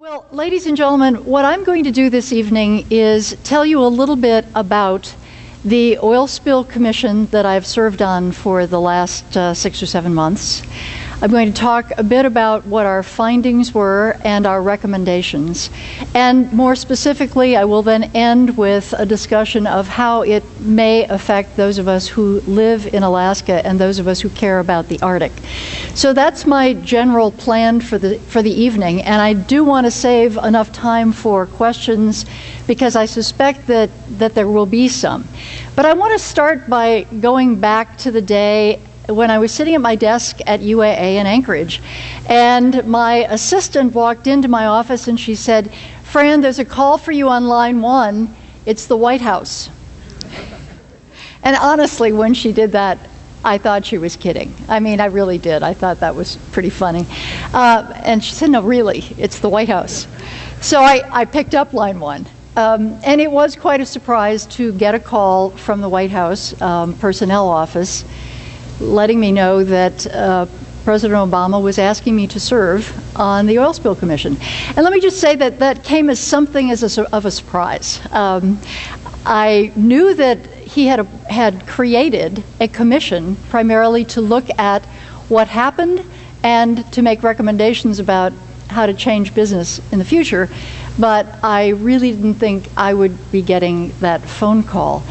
Well, ladies and gentlemen, what I'm going to do this evening is tell you a little bit about the Oil Spill Commission that I've served on for the last 6 or 7 months. I'm going to talk a bit about what our findings were and our recommendations. And more specifically, I will then end with a discussion of how it may affect those of us who live in Alaska and those of us who care about the Arctic. So that's my general plan for the evening, and I do want to save enough time for questions because I suspect that there will be some. But I want to start by going back to the day when I was sitting at my desk at UAA in Anchorage, and my assistant walked into my office and she said, "Fran, there's a call for you on line 1. It's the White House." And honestly, when she did that, I thought she was kidding. I mean, I really did. I thought that was pretty funny. And she said, "No, really, it's the White House." So I picked up line 1. And it was quite a surprise to get a call from the White House personnel office letting me know that President Obama was asking me to serve on the Oil Spill Commission. And let me just say that that came as something of a surprise. I knew that he had created a commission primarily to look at what happened and to make recommendations about how to change business in the future, but I really didn't think I would be getting that phone call.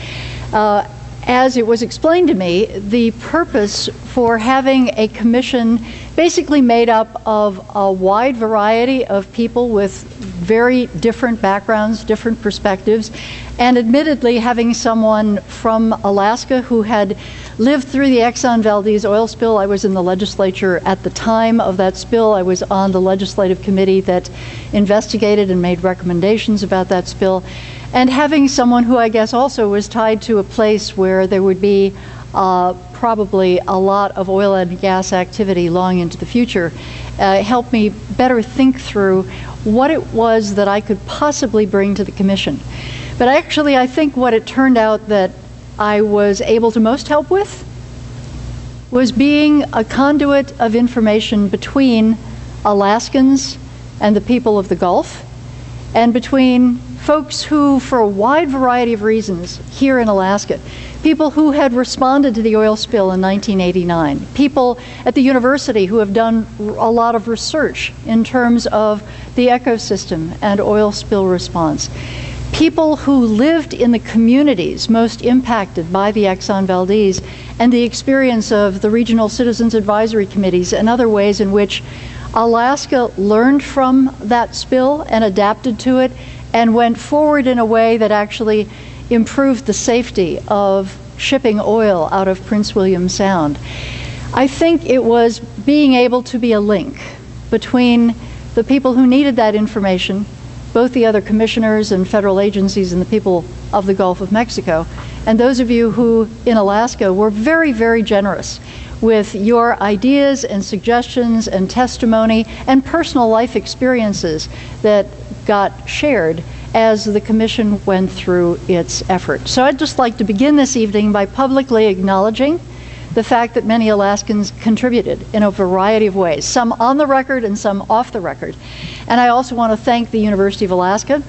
As it was explained to me, the purpose for having a commission basically made up of a wide variety of people with very different backgrounds, different perspectives, and admittedly having someone from Alaska who had lived through the Exxon Valdez oil spill. I was in the legislature at the time of that spill. I was on the legislative committee that investigated and made recommendations about that spill. And having someone who I guess also was tied to a place where there would be probably a lot of oil and gas activity long into the future helped me better think through what it was that I could possibly bring to the commission. But actually, I think what it turned out that I was able to most help with was being a conduit of information between Alaskans and the people of the Gulf, and between folks who, for a wide variety of reasons here in Alaska, people who had responded to the oil spill in 1989, people at the university who have done a lot of research in terms of the ecosystem and oil spill response, people who lived in the communities most impacted by the Exxon Valdez, and the experience of the regional citizens advisory committees and other ways in which Alaska learned from that spill and adapted to it and went forward in a way that actually improved the safety of shipping oil out of Prince William Sound. I think it was being able to be a link between the people who needed that information, both the other commissioners and federal agencies and the people of the Gulf of Mexico, and those of you who in Alaska were very, very generous with your ideas and suggestions and testimony and personal life experiences that got shared as the commission went through its effort. So I'd just like to begin this evening by publicly acknowledging the fact that many Alaskans contributed in a variety of ways, some on the record and some off the record. And I also want to thank the University of Alaska,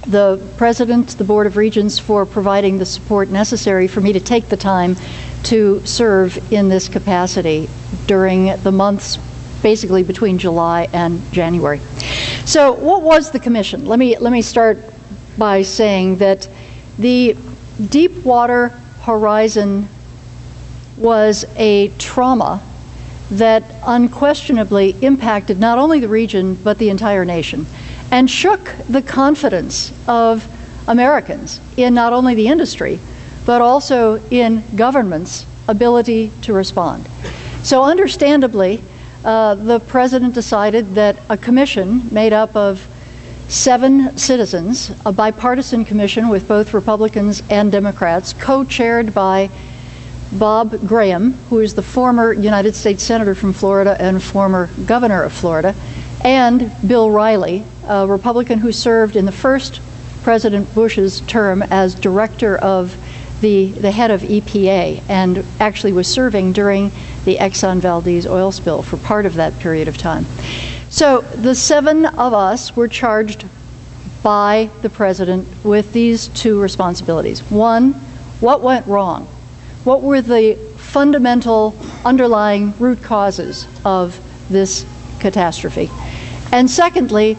the President, the Board of Regents, for providing the support necessary for me to take the time to serve in this capacity during the months basically between July and January. So what was the commission? Let me start by saying that the Deepwater Horizon was a trauma that unquestionably impacted not only the region but the entire nation, and shook the confidence of Americans in not only the industry but also in government's ability to respond. So understandably, the President decided that a commission made up of 7 citizens, a bipartisan commission with both Republicans and Democrats, co-chaired by Bob Graham, who is the former United States Senator from Florida and former Governor of Florida, and Bill Riley, a Republican who served in the first President Bush's term as director of the head of EPA, and actually was serving during the Exxon Valdez oil spill for part of that period of time. So the 7 of us were charged by the president with these 2 responsibilities. 1, what went wrong? What were the fundamental underlying root causes of this catastrophe? And secondly,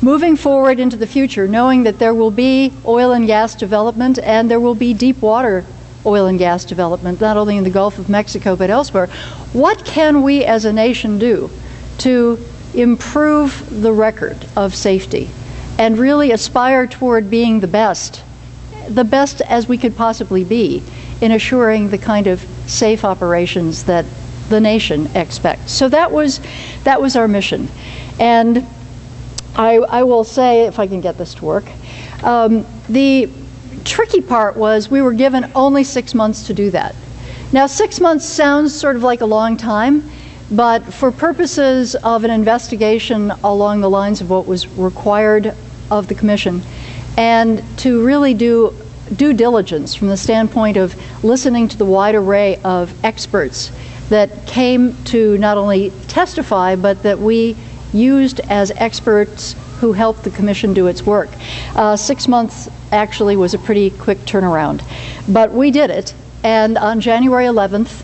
moving forward into the future, knowing that there will be oil and gas development and there will be deep water oil and gas development, not only in the Gulf of Mexico but elsewhere, what can we as a nation do to improve the record of safety and really aspire toward being the best as we could possibly be in assuring the kind of safe operations that the nation expects. So that was our mission. And I will say, if I can get this to work, the tricky part was we were given only 6 months to do that. Now 6 months sounds sort of like a long time, but for purposes of an investigation along the lines of what was required of the commission, and to really do due diligence from the standpoint of listening to the wide array of experts that came to not only testify, but that we used as experts who helped the commission do its work. 6 months actually was a pretty quick turnaround, but we did it. And on January 11th,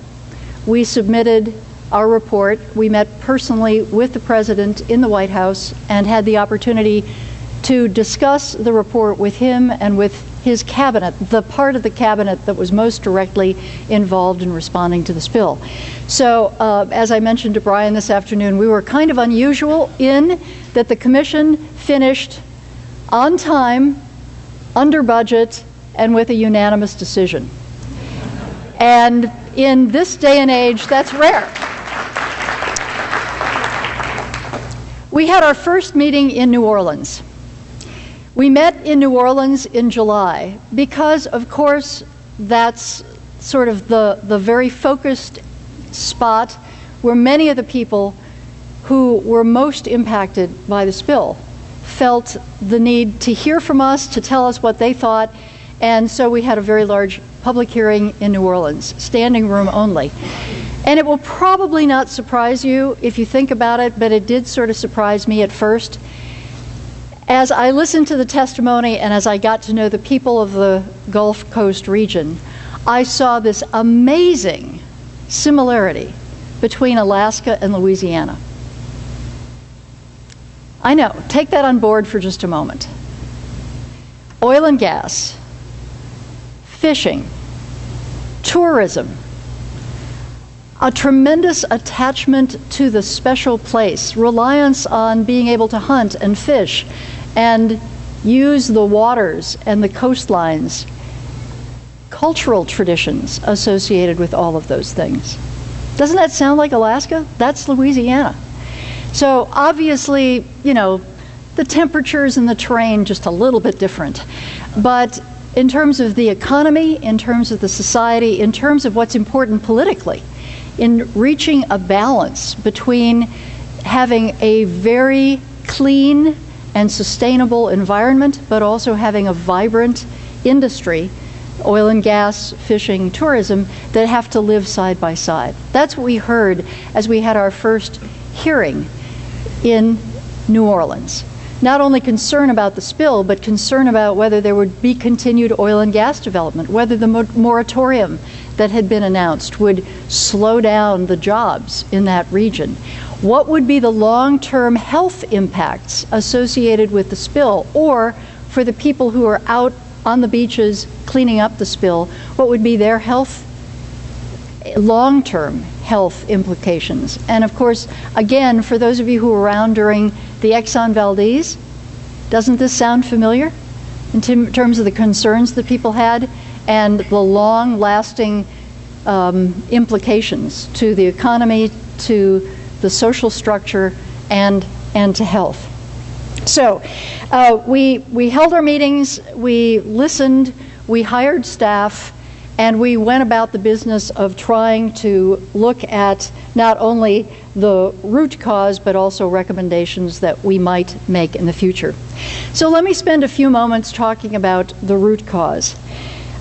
we submitted our report. We met personally with the president in the White House and had the opportunity to discuss the report with him and with his cabinet, the part of the cabinet that was most directly involved in responding to the spill. So as I mentioned to Brian this afternoon, we were kind of unusual in that the commission finished on time, under budget, and with a unanimous decision. And in this day and age, that's rare. We had our first meeting in New Orleans. We met in New Orleans in July because, of course, that's sort of the very focused spot where many of the people who were most impacted by the spill felt the need to hear from us, to tell us what they thought, and so we had a very large public hearing in New Orleans, standing room only. And it will probably not surprise you if you think about it, but it did sort of surprise me at first. As I listened to the testimony and as I got to know the people of the Gulf Coast region, I saw this amazing similarity between Alaska and Louisiana. I know, take that on board for just a moment. Oil and gas, fishing, tourism, a tremendous attachment to the special place, reliance on being able to hunt and fish and use the waters and the coastlines, cultural traditions associated with all of those things. Doesn't that sound like Alaska? That's Louisiana. So obviously, you know, the temperatures and the terrain just a little bit different. But in terms of the economy, in terms of the society, in terms of what's important politically, in reaching a balance between having a very clean and sustainable environment, but also having a vibrant industry, oil and gas, fishing, tourism, that have to live side by side. That's what we heard as we had our first hearing in New Orleans. Not only concern about the spill, but concern about whether there would be continued oil and gas development, whether the moratorium that had been announced would slow down the jobs in that region. What would be the long-term health impacts associated with the spill, or for the people who are out on the beaches cleaning up the spill, what would be their health, long-term health implications? And of course, again, for those of you who were around during the Exxon Valdez, doesn't this sound familiar in terms of the concerns that people had and the long-lasting implications to the economy, to the social structure, and to health? So we held our meetings, we listened, we hired staff, and we went about the business of trying to look at not only the root cause, but also recommendations that we might make in the future. So let me spend a few moments talking about the root cause.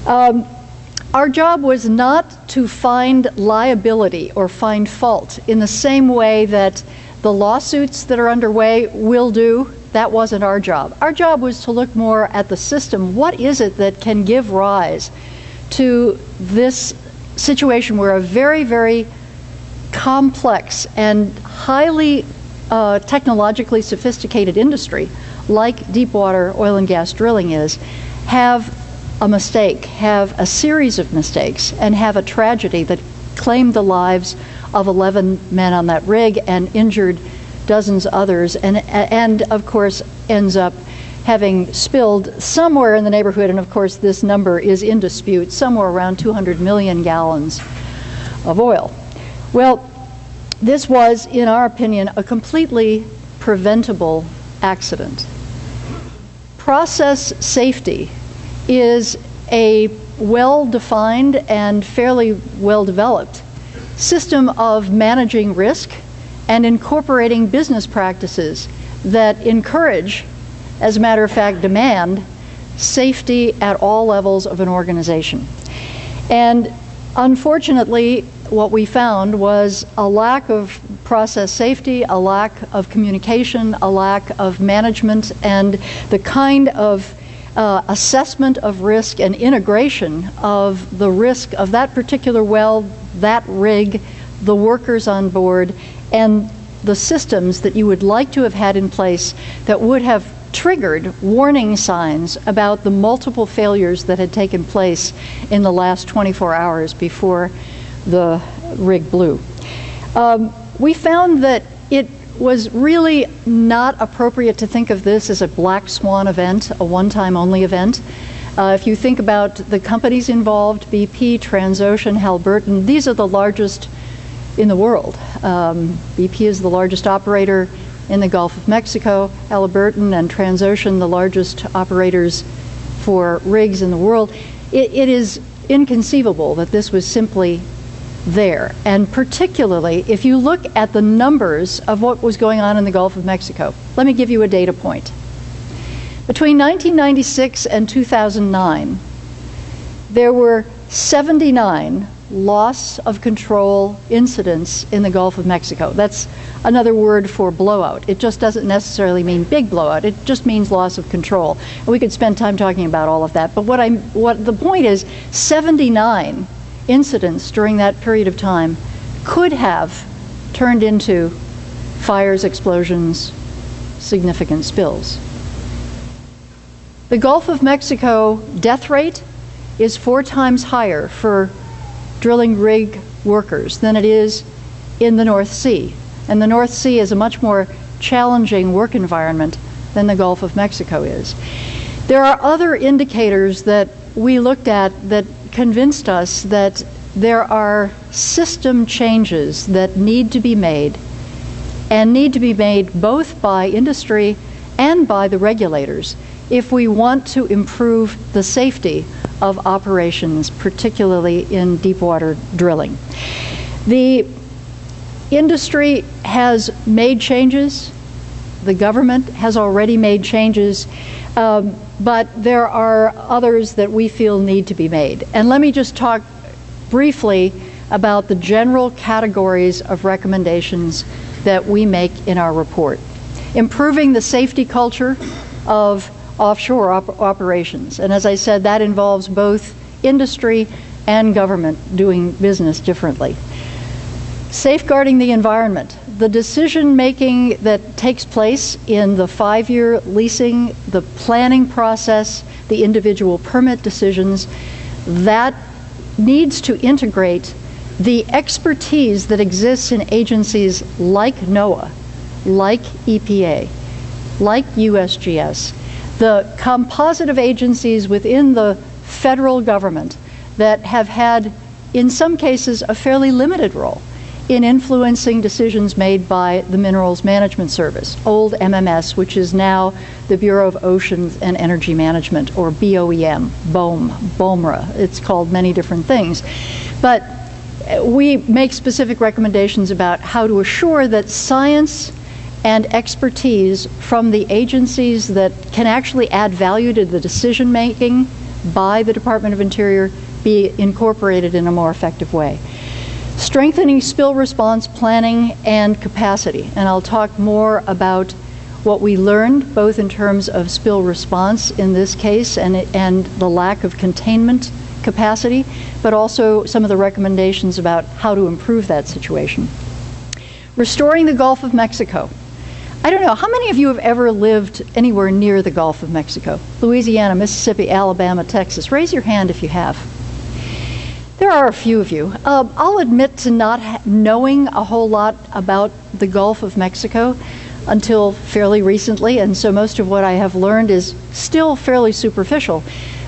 Our job was not to find liability or find fault in the same way that The lawsuits that are underway will do. That wasn't our job. Our job was to look more at the system. What is it that can give rise to this situation where a very, very complex and highly technologically sophisticated industry, like deep water oil and gas drilling is, have a mistake, have a series of mistakes, and have a tragedy that claimed the lives of 11 men on that rig and injured dozens others, and of course ends up having spilled somewhere in the neighborhood, and of course this number is in dispute, somewhere around 200 million gallons of oil. Well, this was, in our opinion, a completely preventable accident. Process safety is a well-defined and fairly well-developed system of managing risk and incorporating business practices that encourage, as a matter of fact, demand safety at all levels of an organization. And unfortunately, what we found was a lack of process safety, a lack of communication, a lack of management, and the kind of assessment of risk and integration of the risk of that particular well, that rig, the workers on board, and the systems that you would like to have had in place that would have triggered warning signs about the multiple failures that had taken place in the last 24 hours before the rig blew. We found that it was really not appropriate to think of this as a black swan event, a one-time only event. If you think about the companies involved, BP, Transocean, Halliburton, these are the largest in the world. BP is the largest operator in the Gulf of Mexico, Halliburton and Transocean, the largest operators for rigs in the world. It is inconceivable that this was simply there. And particularly, if you look at the numbers of what was going on in the Gulf of Mexico, let me give you a data point. Between 1996 and 2009, there were 79 loss of control incidents in the Gulf of Mexico. That's another word for blowout. It just doesn't necessarily mean big blowout. It just means loss of control. And we could spend time talking about all of that. But what the point is, 79 incidents during that period of time could have turned into fires, explosions, significant spills. The Gulf of Mexico death rate is 4 times higher for drilling rig workers than it is in the North Sea. And the North Sea is a much more challenging work environment than the Gulf of Mexico is. There are other indicators that we looked at that convinced us that there are system changes that need to be made, and need to be made both by industry and by the regulators if we want to improve the safety of operations, particularly in deep water drilling. The industry has made changes. The government has already made changes. But there are others that we feel need to be made. And let me just talk briefly about the general categories of recommendations that we make in our report. Improving the safety culture of offshore operations. And as I said, that involves both industry and government doing business differently. Safeguarding the environment. The decision-making that takes place in the 5-year leasing, the planning process, the individual permit decisions, that needs to integrate the expertise that exists in agencies like NOAA, like EPA, like USGS, the composite of agencies within the federal government that have had, in some cases, a fairly limited role in influencing decisions made by the Minerals Management Service, old MMS, which is now the Bureau of Oceans and Energy Management, or BOEM, BOMRA. It's called many different things. But we make specific recommendations about how to assure that science and expertise from the agencies that can actually add value to the decision making by the Department of Interior be incorporated in a more effective way. Strengthening spill response planning and capacity. And I'll talk more about what we learned, both in terms of spill response in this case and the lack of containment capacity, but also some of the recommendations about how to improve that situation. Restoring the Gulf of Mexico. I don't know, how many of you have ever lived anywhere near the Gulf of Mexico? Louisiana, Mississippi, Alabama, Texas. Raise your hand if you have. There are a few of you. I'll admit to not knowing a whole lot about the Gulf of Mexico until fairly recently, and so most of what I have learned is still fairly superficial.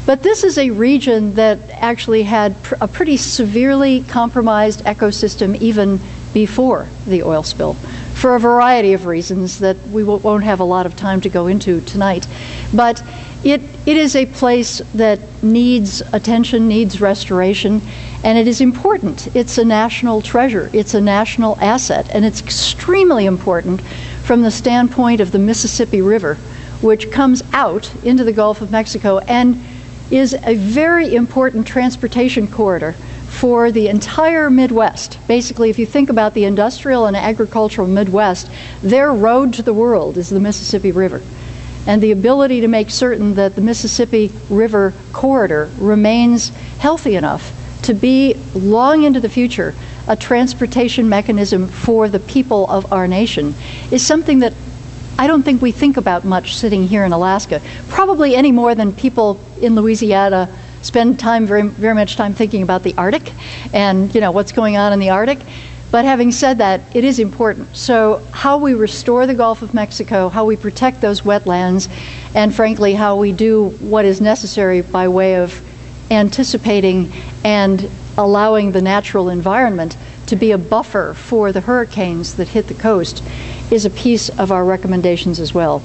But this is a region that actually had a pretty severely compromised ecosystem even before the oil spill, for a variety of reasons that we won't have a lot of time to go into tonight. But it is a place that needs attention, needs restoration, and it is important. It's a national treasure. It's a national asset, and it's extremely important from the standpoint of the Mississippi River, which comes out into the Gulf of Mexico and is a very important transportation corridor for the entire Midwest. Basically, if you think about the industrial and agricultural Midwest, their road to the world is the Mississippi River. And the ability to make certain that the Mississippi River corridor remains healthy enough to be long into the future a transportation mechanism for the people of our nation is something that I don't think we think about much sitting here in Alaska, probably any more than people in Louisiana spend time, very much time thinking about the Arctic and what's going on in the Arctic. But having said that, it is important. So how we restore the Gulf of Mexico, how we protect those wetlands, and frankly, how we do what is necessary by way of anticipating and allowing the natural environment to be a buffer for the hurricanes that hit the coast is a piece of our recommendations as well.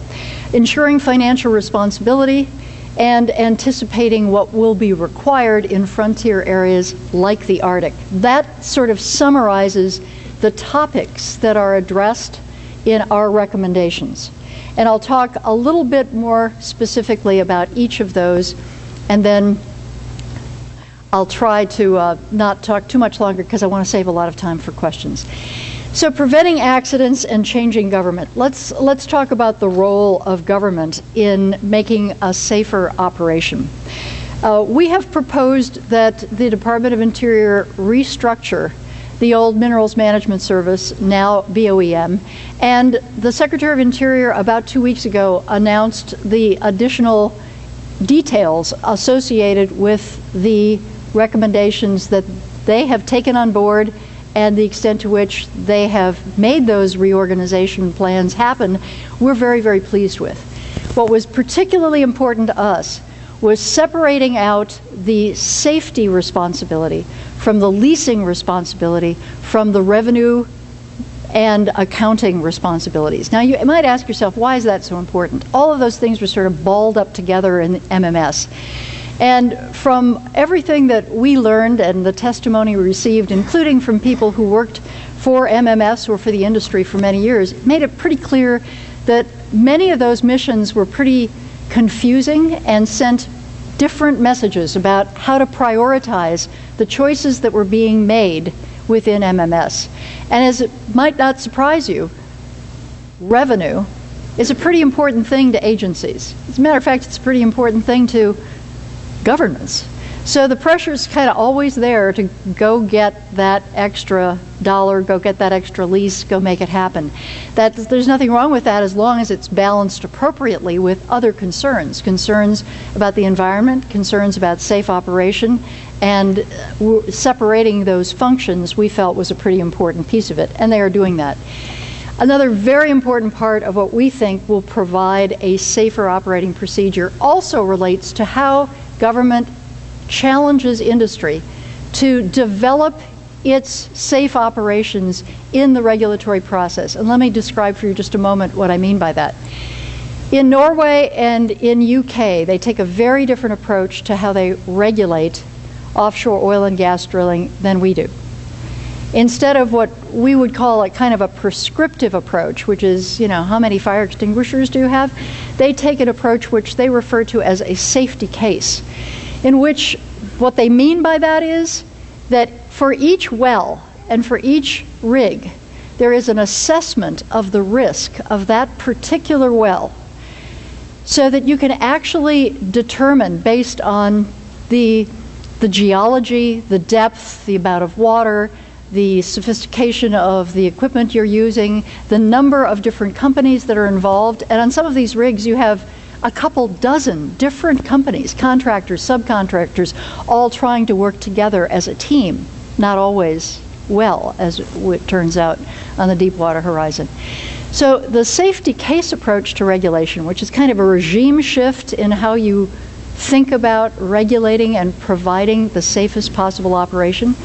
Ensuring financial responsibility and anticipating what will be required in frontier areas like the Arctic. That sort of summarizes the topics that are addressed in our recommendations. And I'll talk a little bit more specifically about each of those, and then I'll try to not talk too much longer because I want to save a lot of time for questions. So preventing accidents and changing government. Let's talk about the role of government in making a safer operation. We have proposed that the Department of Interior restructure the old Minerals Management Service, now BOEM, and the Secretary of Interior about 2 weeks ago announced the additional details associated with the recommendations that they have taken on board and the extent to which they have made those reorganization plans happen, we're very, very pleased with. What was particularly important to us was separating out the safety responsibility from the leasing responsibility from the revenue and accounting responsibilities. Now, you might ask yourself, why is that so important? All of those things were sort of balled up together in MMS. And from everything that we learned and the testimony we received, including from people who worked for MMS or for the industry for many years, it made it pretty clear that many of those missions were pretty confusing and sent different messages about how to prioritize the choices that were being made within MMS. And as it might not surprise you, revenue is a pretty important thing to agencies. As a matter of fact, it's a pretty important thing to governments. So the pressure is kind of always there to go get that extra dollar, go get that extra lease, go make it happen. There's nothing wrong with that as long as it's balanced appropriately with other concerns about the environment, concerns about safe operation, and separating those functions we felt was a pretty important piece of it, and they are doing that. Another very important part of what we think will provide a safer operating procedure also relates to how government challenges industry to develop its safe operations in the regulatory process. And let me describe for you just a moment what I mean by that. In Norway and in UK, they take a very different approach to how they regulate offshore oil and gas drilling than we do. Instead of what we would call a kind of a prescriptive approach, which is, how many fire extinguishers do you have? They take an approach which they refer to as a safety case, in which what they mean by that is that for each well and for each rig, there is an assessment of the risk of that particular well, so that you can actually determine, based on the geology, the depth, the amount of water, the sophistication of the equipment you're using, the number of different companies that are involved. And on some of these rigs, you have a couple dozen different companies, contractors, subcontractors, all trying to work together as a team, not always well, as it turns out on the Deepwater horizon. So the safety case approach to regulation, which is kind of a regime shift in how you think about regulating and providing the safest possible operation,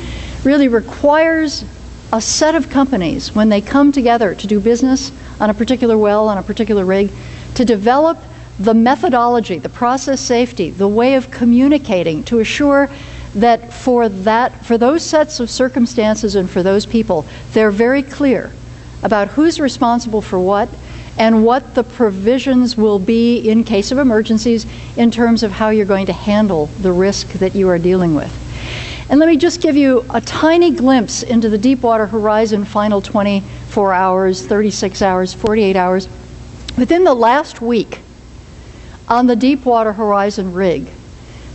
really requires a set of companies, when they come together to do business on a particular well, on a particular rig, to develop the methodology, the process safety, the way of communicating to assure that for those sets of circumstances and for those people, they're very clear about who's responsible for what and what the provisions will be in case of emergencies in terms of how you're going to handle the risk that you are dealing with. And let me just give you a tiny glimpse into the Deepwater Horizon final 24 hours, 36 hours, 48 hours. Within the last week on the Deepwater Horizon rig,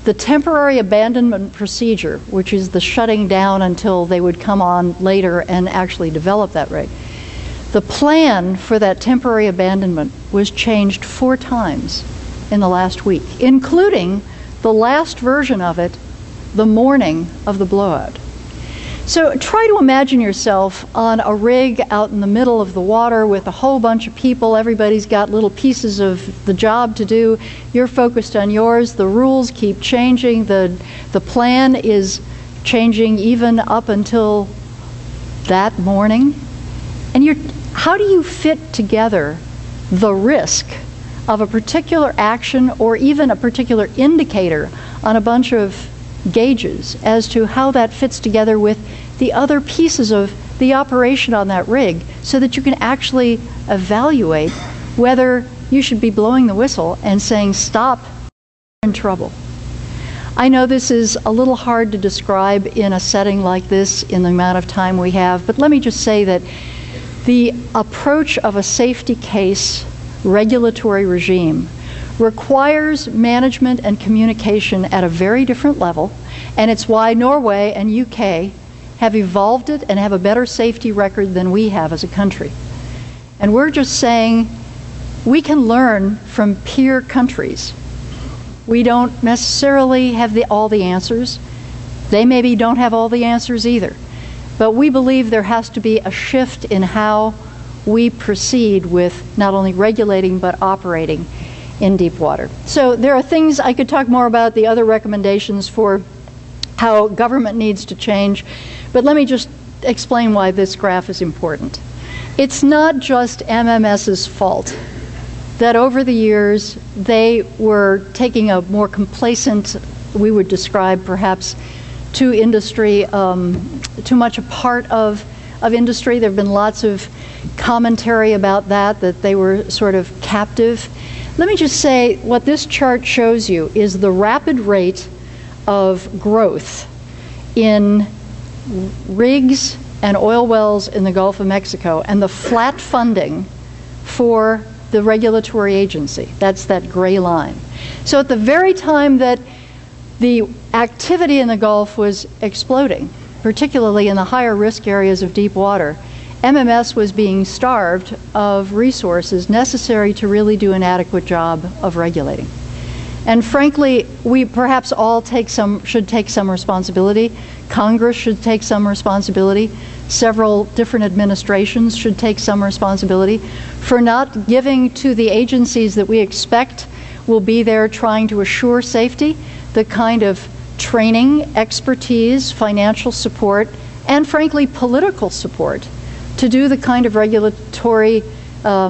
the temporary abandonment procedure, which is the shutting down until they would come on later and actually develop that rig, the plan for that temporary abandonment was changed 4 times in the last week, including the last version of it the morning of the blowout. So try to imagine yourself on a rig out in the middle of the water with a whole bunch of people. Everybody's got little pieces of the job to do. You're focused on yours. The rules keep changing. The plan is changing even up until that morning. And how do you fit together the risk of a particular action or even a particular indicator on a bunch of gauges as to how that fits together with the other pieces of the operation on that rig, so that you can actually evaluate whether you should be blowing the whistle and saying, stop, you're in trouble. I know this is a little hard to describe in a setting like this in the amount of time we have, but let me just say that the approach of a safety case regulatory regime requires management and communication at a very different level, and it's why Norway and UK have evolved it and have a better safety record than we have as a country. And we're just saying we can learn from peer countries. We don't necessarily have all the answers. They maybe don't have all the answers either. But we believe there has to be a shift in how we proceed with not only regulating but operating in deep water. So there are things I could talk more about, the other recommendations for how government needs to change, but let me just explain why this graph is important. It's not just MMS's fault that over the years they were taking a more complacent, we would describe perhaps to industry, too much a part of industry. There have been lots of commentary about that they were sort of captive. Let me just say what this chart shows you is the rapid rate of growth in rigs and oil wells in the Gulf of Mexico and the flat funding for the regulatory agency. That's that gray line. So at the very time that the activity in the Gulf was exploding, particularly in the higher risk areas of deep water, MMS was being starved of resources necessary to really do an adequate job of regulating. And frankly, we perhaps all should take some responsibility. Congress should take some responsibility. Several different administrations should take some responsibility for not giving to the agencies that we expect will be there trying to assure safety the kind of training, expertise, financial support, and frankly, political support to do the kind of regulatory, the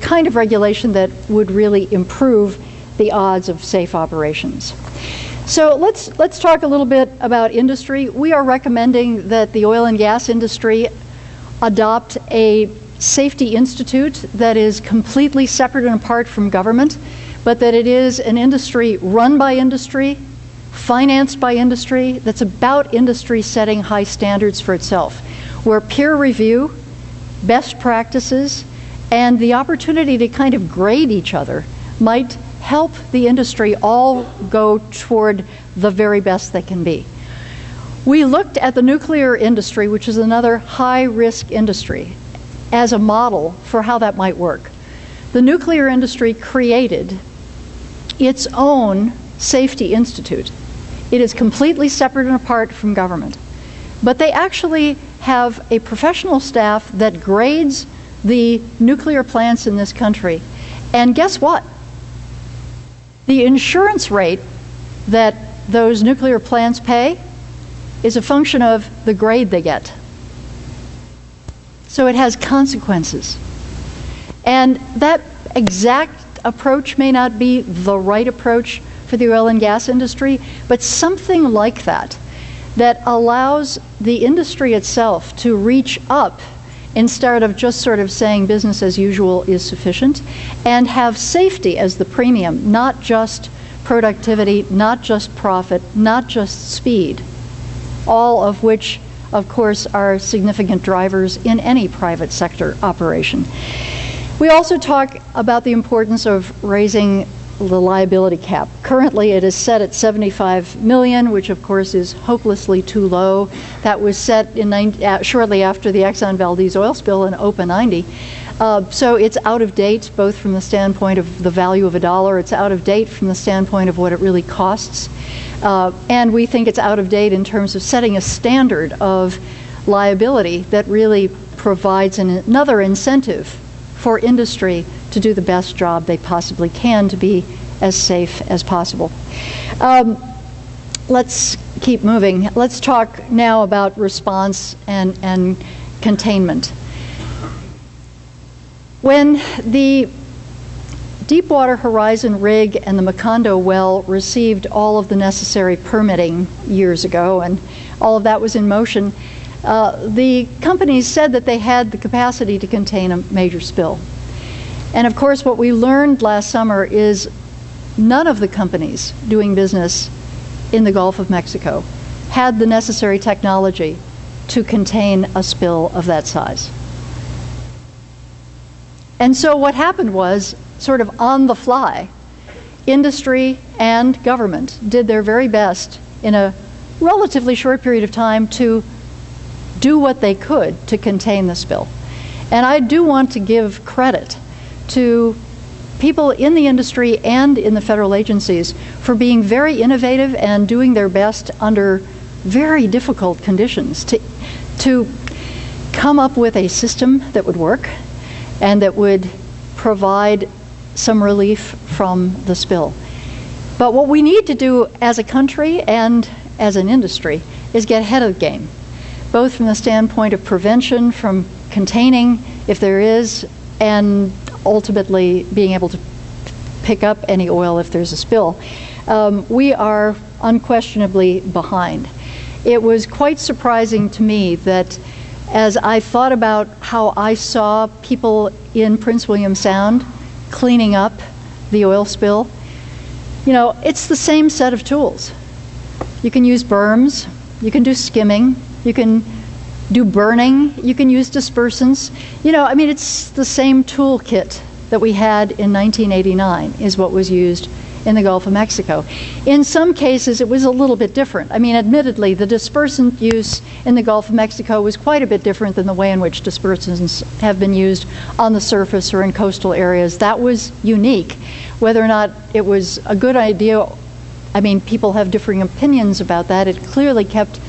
kind of regulation that would really improve the odds of safe operations. So let's talk a little bit about industry. We are recommending that the oil and gas industry adopt a safety institute that is completely separate and apart from government, but that it is an industry run by industry, financed by industry, that's about industry setting high standards for itself, where peer review, best practices, and the opportunity to kind of grade each other might help the industry all go toward the very best they can be. We looked at the nuclear industry, which is another high-risk industry, as a model for how that might work. The nuclear industry created its own safety institute. It is completely separate and apart from government. But they actually have a professional staff that grades the nuclear plants in this country. And guess what? The insurance rate that those nuclear plants pay is a function of the grade they get. So it has consequences. And that exact approach may not be the right approach for the oil and gas industry, but something like that, that allows the industry itself to reach up instead of just sort of saying business as usual is sufficient, and have safety as the premium, not just productivity, not just profit, not just speed, all of which, of course, are significant drivers in any private sector operation. We also talk about the importance of raising the liability cap. Currently, it is set at $75 million, which of course is hopelessly too low. That was set in shortly after the Exxon Valdez oil spill in OPA 90. So it's out of date, both from the standpoint of the value of a dollar. It's out of date from the standpoint of what it really costs. And we think it's out of date in terms of setting a standard of liability that really provides another incentive for industry to do the best job they possibly can to be as safe as possible. Let's keep moving. Let's talk now about response and containment. When the Deepwater Horizon rig and the Macondo well received all of the necessary permitting years ago, and all of that was in motion, the companies said that they had the capacity to contain a major spill. And of course, what we learned last summer is none of the companies doing business in the Gulf of Mexico had the necessary technology to contain a spill of that size. And so what happened was, sort of on the fly, industry and government did their very best in a relatively short period of time to do what they could to contain the spill. And I do want to give credit to people in the industry and in the federal agencies for being very innovative and doing their best under very difficult conditions to come up with a system that would work and that would provide some relief from the spill. But what we need to do as a country and as an industry is get ahead of the game, both from the standpoint of prevention, from containing if there is, and ultimately being able to pick up any oil if there's a spill. We are unquestionably behind. It was quite surprising to me that as I thought about how I saw people in Prince William Sound cleaning up the oil spill, you know, it's the same set of tools. You can use berms, you can do skimming, you can do burning, you can use dispersants. You know, I mean, it's the same toolkit that we had in 1989 is what was used in the Gulf of Mexico. In some cases, it was a little bit different. I mean, admittedly, the dispersant use in the Gulf of Mexico was quite a bit different than the way in which dispersants have been used on the surface or in coastal areas. That was unique. Whether or not it was a good idea, I mean, people have differing opinions about that. It clearly kept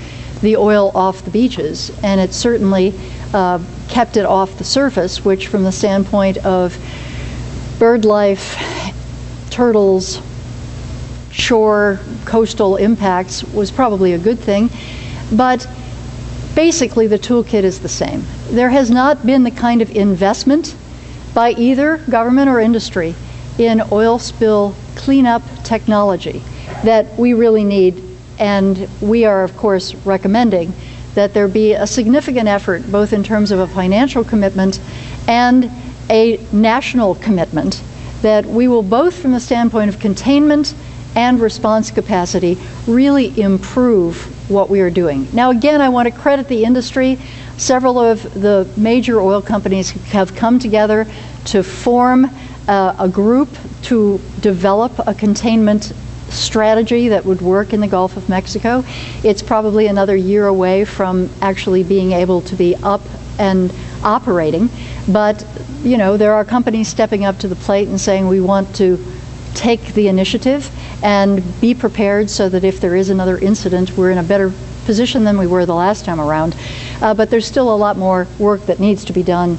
the oil off the beaches, and it certainly kept it off the surface, which from the standpoint of bird life, turtles, shore, coastal impacts was probably a good thing. But basically the toolkit is the same. There has not been the kind of investment by either government or industry in oil spill cleanup technology that we really need. And we are, of course, recommending that there be a significant effort, both in terms of a financial commitment and a national commitment, that we will, both from the standpoint of containment and response capacity really improve what we are doing. Now again, I want to credit the industry. Several of the major oil companies have come together to form a group to develop a containment strategy that would work in the Gulf of Mexico. It's probably another year away from actually being able to be up and operating, but you know, there are companies stepping up to the plate and saying we want to take the initiative and be prepared so that if there is another incident, we're in a better position than we were the last time around. But there's still a lot more work that needs to be done,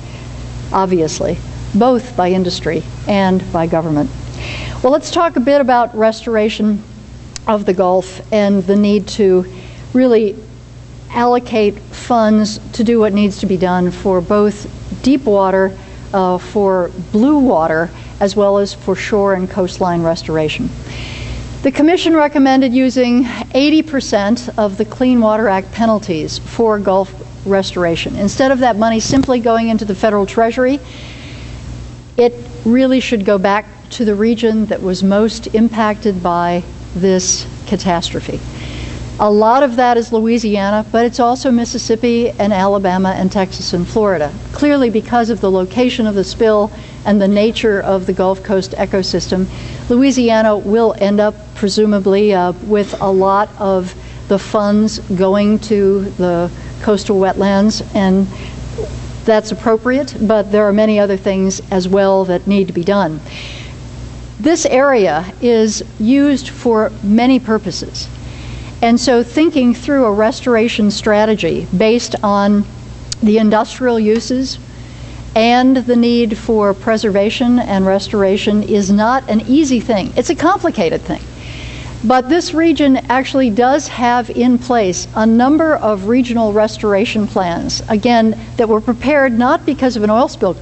obviously, both by industry and by government. Well, let's talk a bit about restoration of the Gulf and the need to really allocate funds to do what needs to be done for both deep water, for blue water, as well as for shore and coastline restoration. The Commission recommended using 80% of the Clean Water Act penalties for Gulf restoration. Instead of that money simply going into the federal treasury, it really should go back to the region that was most impacted by this catastrophe. A lot of that is Louisiana, but it's also Mississippi and Alabama and Texas and Florida. Clearly, because of the location of the spill and the nature of the Gulf Coast ecosystem, Louisiana will end up presumably with a lot of the funds going to the coastal wetlands, and that's appropriate, but there are many other things as well that need to be done. This area is used for many purposes. And so thinking through a restoration strategy based on the industrial uses and the need for preservation and restoration is not an easy thing. It's a complicated thing. But this region actually does have in place a number of regional restoration plans, again, that were prepared not because of an oil spill,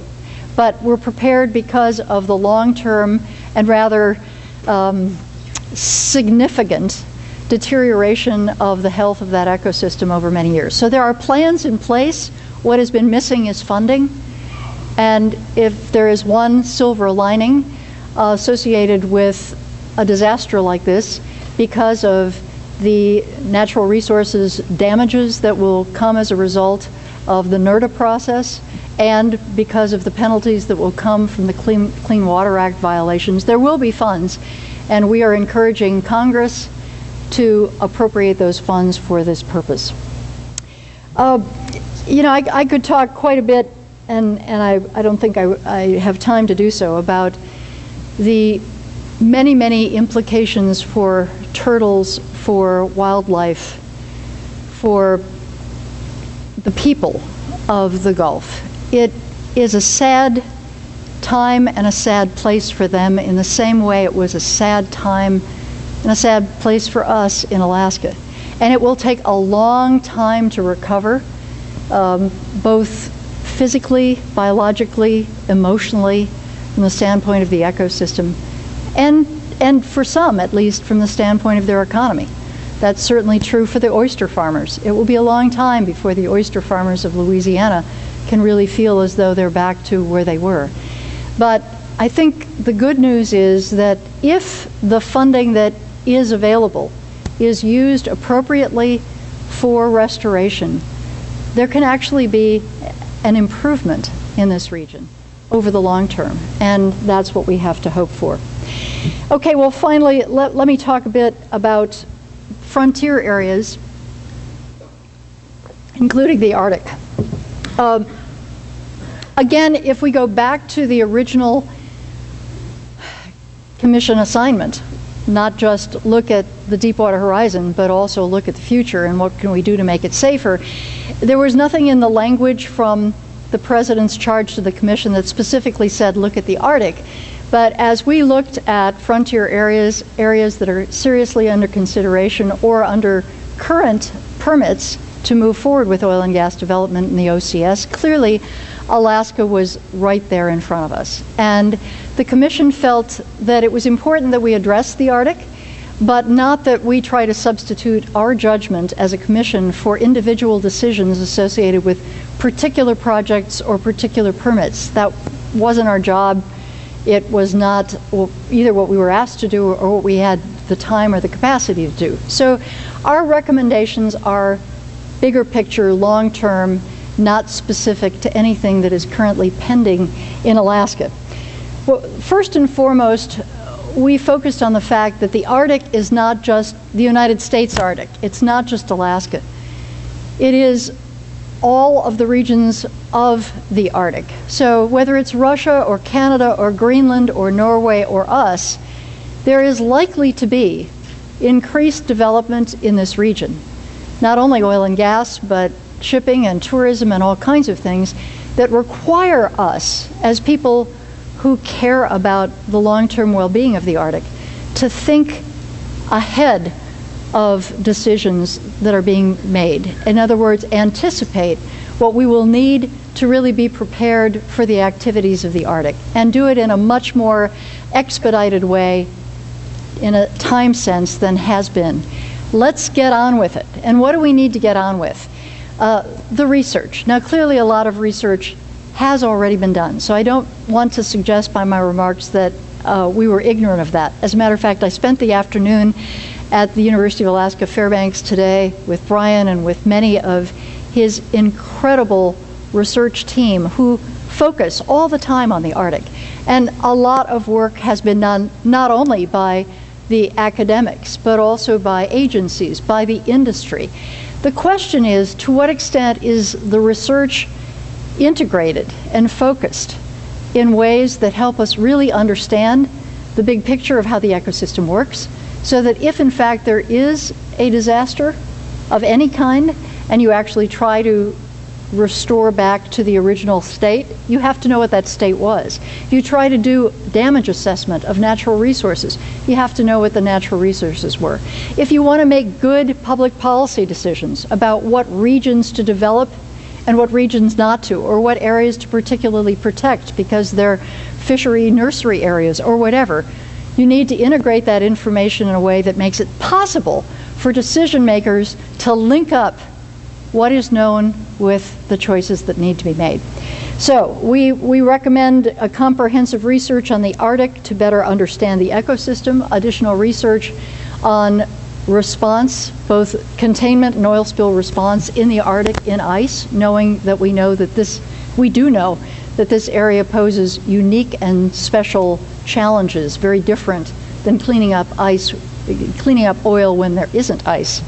but were prepared because of the long-term and rather significant deterioration of the health of that ecosystem over many years. So there are plans in place. What has been missing is funding. And if there is one silver lining associated with a disaster like this, because of the natural resources damages that will come as a result of the NERDA process, and because of the penalties that will come from the Clean Water Act violations, there will be funds. And we are encouraging Congress to appropriate those funds for this purpose. You know, I could talk quite a bit, and I don't think I have time to do so, about the many, many implications for turtles, for wildlife, for the people of the Gulf. It is a sad time and a sad place for them in the same way it was a sad time and a sad place for us in Alaska. And it will take a long time to recover, both physically, biologically, emotionally, from the standpoint of the ecosystem, and for some, at least, from the standpoint of their economy. That's certainly true for the oyster farmers. It will be a long time before the oyster farmers of Louisiana can really feel as though they're back to where they were. But I think the good news is that if the funding that is available is used appropriately for restoration, there can actually be an improvement in this region over the long term, and that's what we have to hope for. Okay, well, finally, let me talk a bit about frontier areas, including the Arctic. Again, if we go back to the original Commission assignment, not just look at the Deepwater Horizon, but also look at the future and what can we do to make it safer, there was nothing in the language from the President's charge to the Commission that specifically said look at the Arctic. But as we looked at frontier areas, areas that are seriously under consideration or under current permits to move forward with oil and gas development in the OCS, clearly Alaska was right there in front of us. And the Commission felt that it was important that we address the Arctic, but not that we try to substitute our judgment as a Commission for individual decisions associated with particular projects or particular permits. That wasn't our job. It was not either what we were asked to do or what we had the time or the capacity to do. So our recommendations are bigger picture, long-term, not specific to anything that is currently pending in Alaska. Well, first and foremost, we focused on the fact that the Arctic is not just the United States Arctic. It's not just Alaska. It is all of the regions of the Arctic. So whether it's Russia or Canada or Greenland or Norway or us, there is likely to be increased development in this region. Not only oil and gas, but shipping and tourism and all kinds of things that require us, as people who care about the long-term well-being of the Arctic, to think ahead of decisions that are being made. In other words, anticipate what we will need to really be prepared for the activities of the Arctic, and do it in a much more expedited way in a time sense than has been. Let's get on with it. And what do we need to get on with? The research. Now, clearly a lot of research has already been done, so I don't want to suggest by my remarks that we were ignorant of that. As a matter of fact, I spent the afternoon at the University of Alaska Fairbanks today with Brian and with many of his incredible research team who focus all the time on the Arctic. And a lot of work has been done not only by the academics, but also by agencies, by the industry. The question is, to what extent is the research integrated and focused in ways that help us really understand the big picture of how the ecosystem works, so that if in fact there is a disaster of any kind and you actually try to restore back to the original state, you have to know what that state was. If you try to do damage assessment of natural resources, you have to know what the natural resources were. If you want to make good public policy decisions about what regions to develop and what regions not to, or what areas to particularly protect because they're fishery nursery areas or whatever, you need to integrate that information in a way that makes it possible for decision makers to link up what is known with the choices that need to be made. So we recommend a comprehensive research on the Arctic to better understand the ecosystem, additional research on response, both containment and oil spill response in the Arctic in ice, knowing that we know that we do know that this area poses unique and special challenges, very different than cleaning up oil when there isn't ice.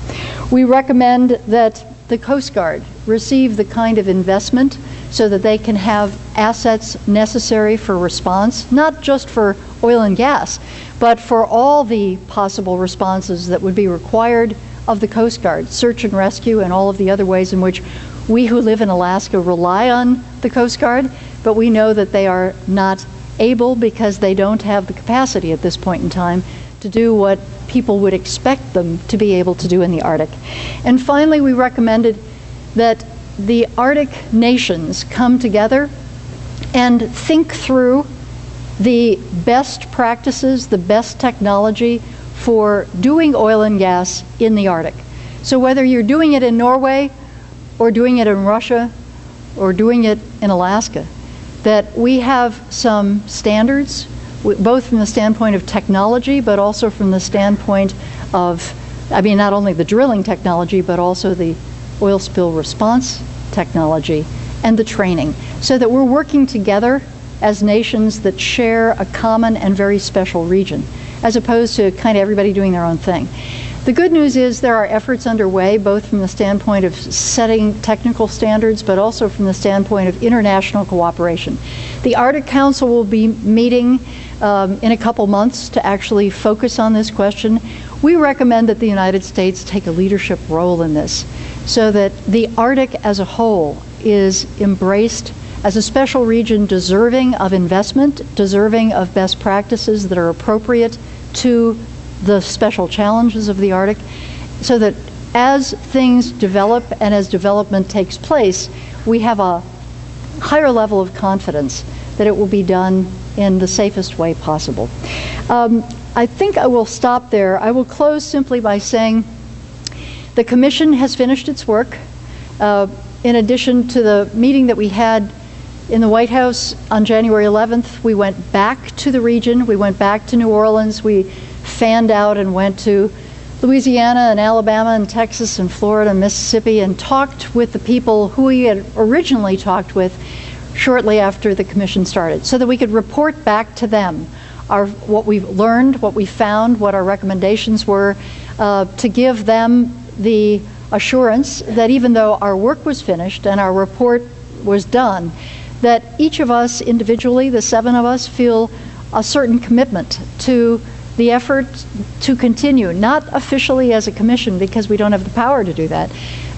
We recommend that the Coast Guard receive the kind of investment so that they can have assets necessary for response, not just for oil and gas, but for all the possible responses that would be required of the Coast Guard, search and rescue and all of the other ways in which we who live in Alaska rely on the Coast Guard, but we know that they are not able, because they don't have the capacity at this point in time, to do what people would expect them to be able to do in the Arctic. And finally, we recommended that the Arctic nations come together and think through the best practices, the best technology for doing oil and gas in the Arctic. So whether you're doing it in Norway or doing it in Russia or doing it in Alaska, that we have some standards, both from the standpoint of technology, but also from the standpoint of, not only the drilling technology, but also the oil spill response technology and the training, so that we're working together as nations that share a common and very special region, as opposed to kind of everybody doing their own thing. The good news is there are efforts underway, both from the standpoint of setting technical standards, but also from the standpoint of international cooperation. The Arctic Council will be meeting in a couple months to actually focus on this question. We recommend that the United States take a leadership role in this, so that the Arctic as a whole is embraced as a special region deserving of investment, deserving of best practices that are appropriate to the special challenges of the Arctic, so that as things develop and as development takes place, we have a higher level of confidence that it will be done in the safest way possible. I think I will stop there. I will close simply by saying the Commission has finished its work. In addition to the meeting that we had in the White House on January 11th, we went back to the region. We went back to New Orleans. We fanned out and went to Louisiana and Alabama and Texas and Florida and Mississippi and talked with the people who we had originally talked with shortly after the commission started, so that we could report back to them what we've learned, what we found, what our recommendations were, to give them the assurance that even though our work was finished and our report was done, that each of us individually, the 7 of us, feel a certain commitment to the effort to continue, not officially as a commission because we don't have the power to do that,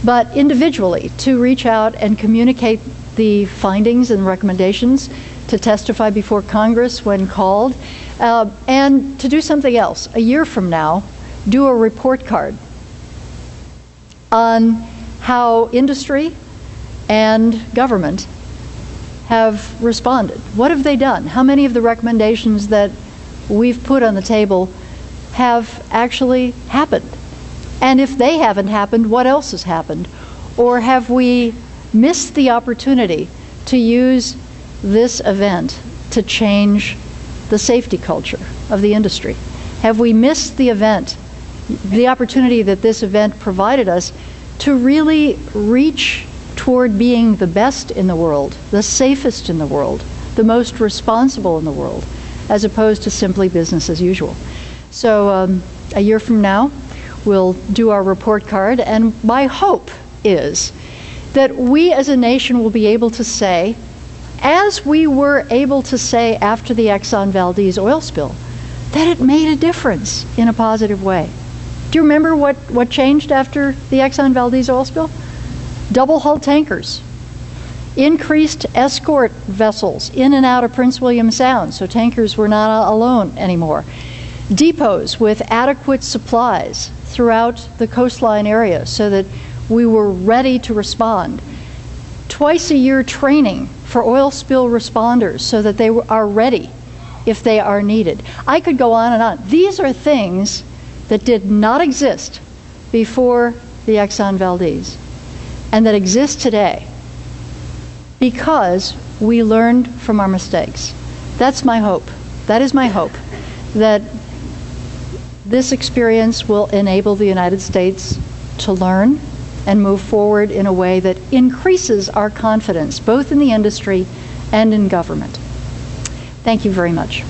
but individually to reach out and communicate the findings and recommendations, to testify before Congress when called, and to do something else. A year from now, do a report card on how industry and government have responded. What have they done? How many of the recommendations that we've put on the table have actually happened? And if they haven't happened, what else has happened? Or have we missed the opportunity to use this event to change the safety culture of the industry? Have we missed the event, the opportunity that this event provided us to really reach toward being the best in the world, the safest in the world, the most responsible in the world, as opposed to simply business as usual? So a year from now, we'll do our report card, and my hope is that we as a nation will be able to say, as we were able to say after the Exxon Valdez oil spill, that it made a difference in a positive way. Do you remember what changed after the Exxon Valdez oil spill? Double hull tankers, increased escort vessels in and out of Prince William Sound, so tankers were not alone anymore. Depots with adequate supplies throughout the coastline area so that we were ready to respond. Twice a year training for oil spill responders so that they are ready if they are needed. I could go on and on. These are things that did not exist before the Exxon Valdez and that exist today because we learned from our mistakes. That's my hope. That is my hope, that this experience will enable the United States to learn and move forward in a way that increases our confidence, both in the industry and in government. Thank you very much.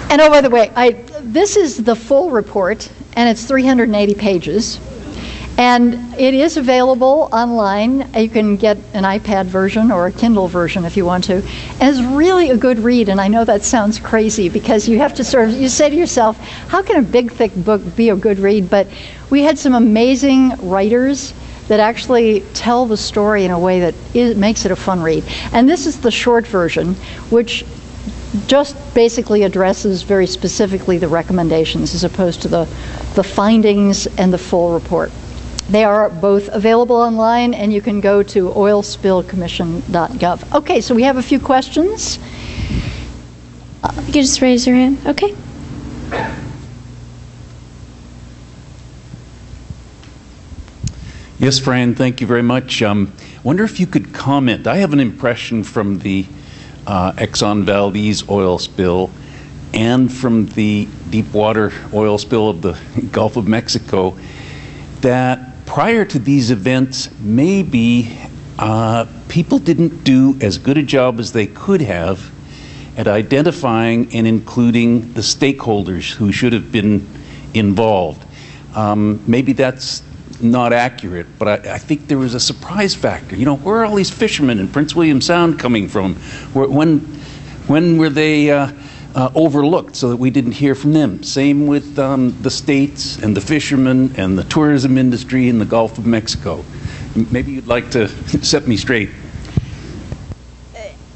And oh, by the way, this is the full report, and it's 380 pages. And it is available online. You can get an iPad version or a Kindle version if you want to. And it's really a good read, and I know that sounds crazy because you have to sort of, you say to yourself, how can a big, thick book be a good read? But we had some amazing writers that actually tell the story in a way that makes it a fun read. And this is the short version, which just basically addresses very specifically the recommendations as opposed to the findings and the full report. They are both available online, and you can go to oilspillcommission.gov. Okay, so we have a few questions. You can just raise your hand. Okay. Yes, Fran, thank you very much. Wonder if you could comment. I have an impression from the Exxon Valdez oil spill and from the deep water oil spill of the Gulf of Mexico that prior to these events, maybe people didn't do as good a job as they could have at identifying and including the stakeholders who should have been involved. Maybe that's not accurate, but I think there was a surprise factor. You know, where are all these fishermen in Prince William Sound coming from? When were they overlooked so that we didn't hear from them? Same with the states and the fishermen and the tourism industry in the Gulf of Mexico. Maybe you'd like to set me straight.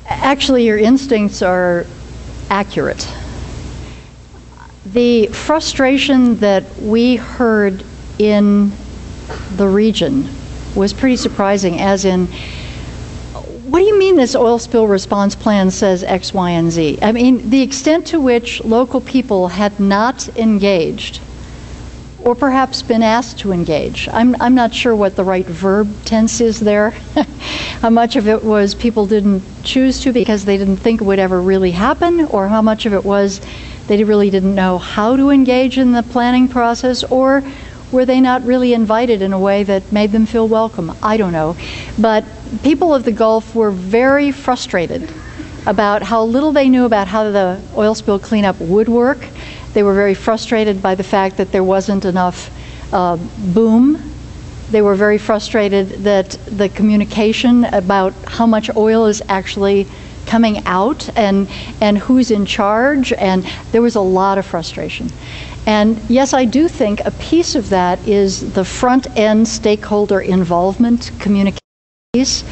Actually, your instincts are accurate. The frustration that we heard in the region was pretty surprising, as in, what do you mean this oil spill response plan says X, Y, and Z? I mean, the extent to which local people had not engaged or perhaps been asked to engage. I'm not sure what the right verb tense is there. How much of it was people didn't choose to because they didn't think it would ever really happen, or how much of it was they really didn't know how to engage in the planning process, or were they not really invited in a way that made them feel welcome? I don't know. But people of the Gulf were very frustrated about how little they knew about how the oil spill cleanup would work. They were very frustrated by the fact that there wasn't enough boom. They were very frustrated that the communication about how much oil is actually coming out and who's in charge, and there was a lot of frustration. And yes, I do think a piece of that is the front-end stakeholder involvement communication piece,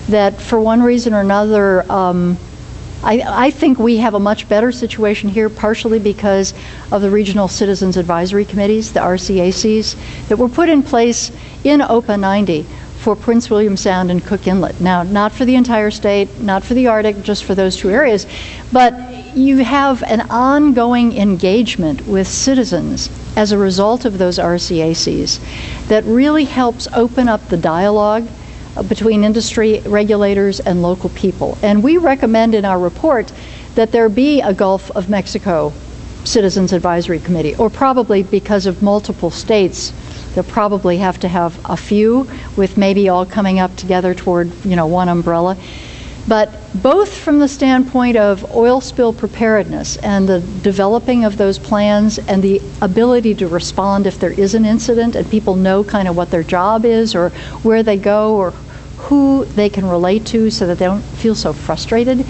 that for one reason or another, I think we have a much better situation here, partially because of the Regional Citizens Advisory Committees, the RCACs, that were put in place in OPA 90 for Prince William Sound and Cook Inlet. Now, not for the entire state, not for the Arctic, just for those two areas, but you have an ongoing engagement with citizens as a result of those RCACs that really helps open up the dialogue between industry regulators and local people. And we recommend in our report that there be a Gulf of Mexico Citizens Advisory Committee, or probably because of multiple states, they'll probably have to have a few, with maybe all coming up together toward, one umbrella. But both from the standpoint of oil spill preparedness and the developing of those plans and the ability to respond if there is an incident and people know kind of what their job is or where they go or who they can relate to so that they don't feel so frustrated,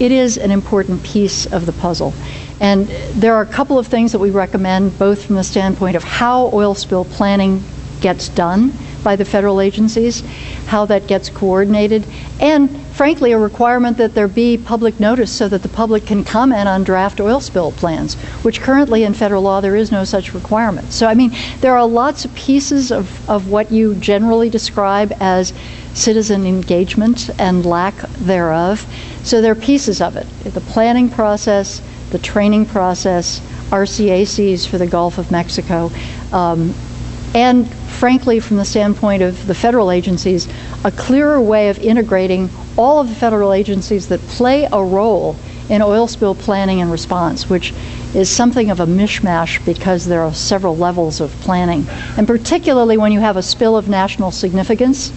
it is an important piece of the puzzle. And there are a couple of things that we recommend, both from the standpoint of how oil spill planning gets done by the federal agencies, how that gets coordinated, and frankly a requirement that there be public notice so that the public can comment on draft oil spill plans, which currently in federal law there is no such requirement. So I mean, there are lots of pieces of what you generally describe as citizen engagement and lack thereof. So there are pieces of it: the planning process, the training process, RCACs for the Gulf of Mexico, and frankly, from the standpoint of the federal agencies, a clearer way of integrating all of the federal agencies that play a role in oil spill planning and response, which is something of a mishmash because there are several levels of planning. And particularly when you have a spill of national significance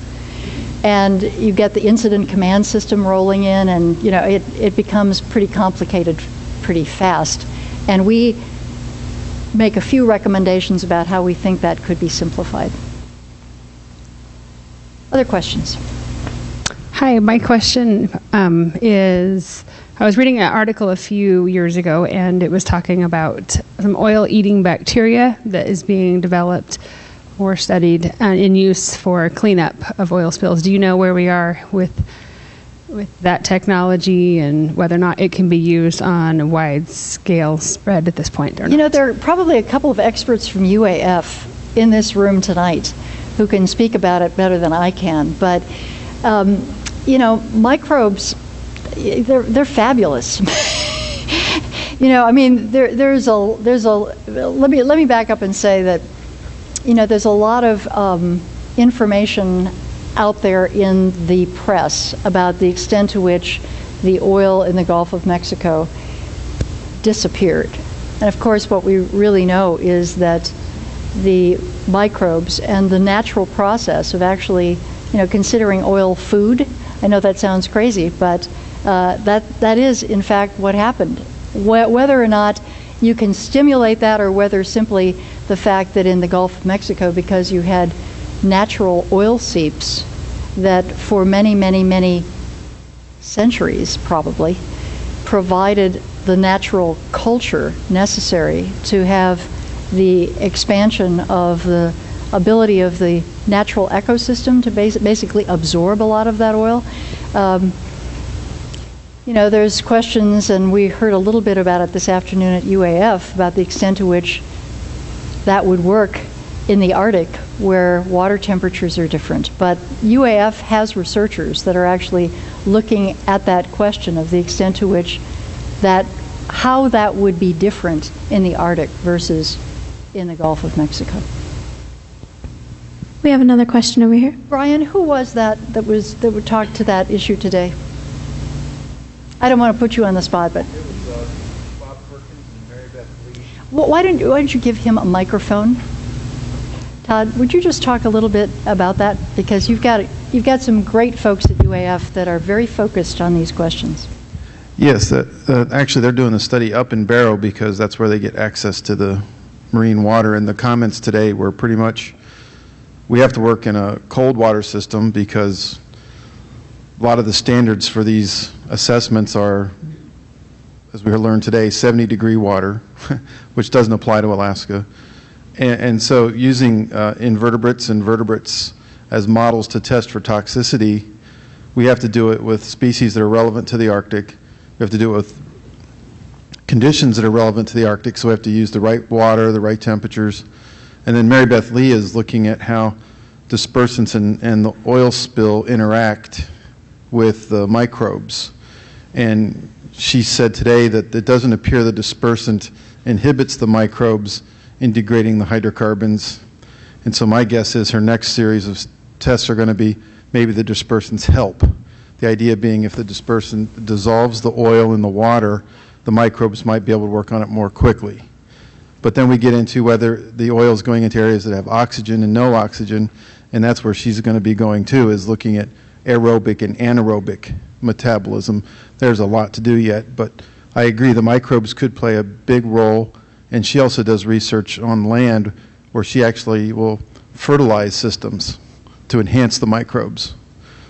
and you get the incident command system rolling in, and it becomes pretty complicated pretty fast. And we make a few recommendations about how we think that could be simplified. Other questions? Hi, my question is, I was reading an article a few years ago, and it was talking about some oil-eating bacteria that is being developed or studied in use for cleanup of oil spills. Do you know where we are with that technology and whether or not it can be used on a wide scale spread at this point or not? There are probably a couple of experts from UAF in this room tonight who can speak about it better than I can. But, microbes, they're fabulous. Let me back up and say that, there's a lot of information out there in the press about the extent to which the oil in the Gulf of Mexico disappeared. And of course what we really know is that the microbes and the natural process of actually, considering oil food, I know that sounds crazy, but that is in fact what happened. Whether or not you can stimulate that, or whether simply the fact that in the Gulf of Mexico, because you had natural oil seeps that for many, many, many centuries probably provided the natural culture necessary to have the expansion of the ability of the natural ecosystem to basically absorb a lot of that oil. There's questions, and we heard a little bit about it this afternoon at UAF, about the extent to which that would work in the Arctic, where water temperatures are different. But UAF has researchers that are actually looking at that question of the extent to which how that would be different in the Arctic versus in the Gulf of Mexico. We have another question over here. Brian, who was that would talk to that issue today? I don't want to put you on the spot, but It was Bob Perkins and Mary Beth Lee. well, why don't you give him a microphone? Todd, would you just talk a little bit about that, because you've got some great folks at UAF that are very focused on these questions. Yes, actually they're doing a study up in Barrow because that's where they get access to the marine water. And the comments today were pretty much, we have to work in a cold water system because a lot of the standards for these assessments are, as we learned today, 70-degree water, which doesn't apply to Alaska. And so using invertebrates and vertebrates as models to test for toxicity, we have to do it with species that are relevant to the Arctic. We have to do it with conditions that are relevant to the Arctic, so we have to use the right water, the right temperatures. And then Mary Beth Lee is looking at how dispersants and the oil spill interact with the microbes. And she said today that it doesn't appear the dispersant inhibits the microbes in degrading the hydrocarbons. And so my guess is her next series of tests are going to be maybe the dispersants help. The idea being if the dispersant dissolves the oil in the water, the microbes might be able to work on it more quickly. But then we get into whether the oil is going into areas that have oxygen and no oxygen, and that's where she's going to be going too, is looking at aerobic and anaerobic metabolism. There's a lot to do yet, but I agree the microbes could play a big role, and she also does research on land where she actually will fertilize systems to enhance the microbes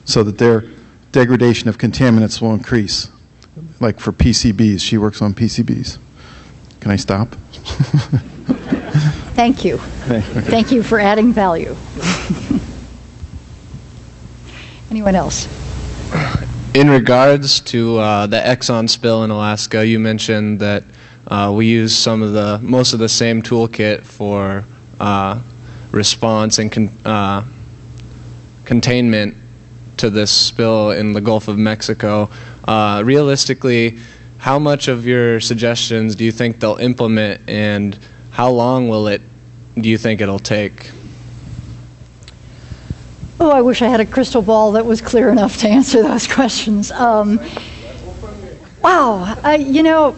so that their degradation of contaminants will increase. Like for PCBs, she works on PCBs. Can I stop? Thank you. Okay. Thank you for adding value. Anyone else? In regards to the Exxon spill in Alaska, you mentioned that we use most of the same toolkit for response and containment to this spill in the Gulf of Mexico. Realistically, how much of your suggestions do you think they'll implement, and how long do you think it'll take? Oh, I wish I had a crystal ball that was clear enough to answer those questions. Wow, you know,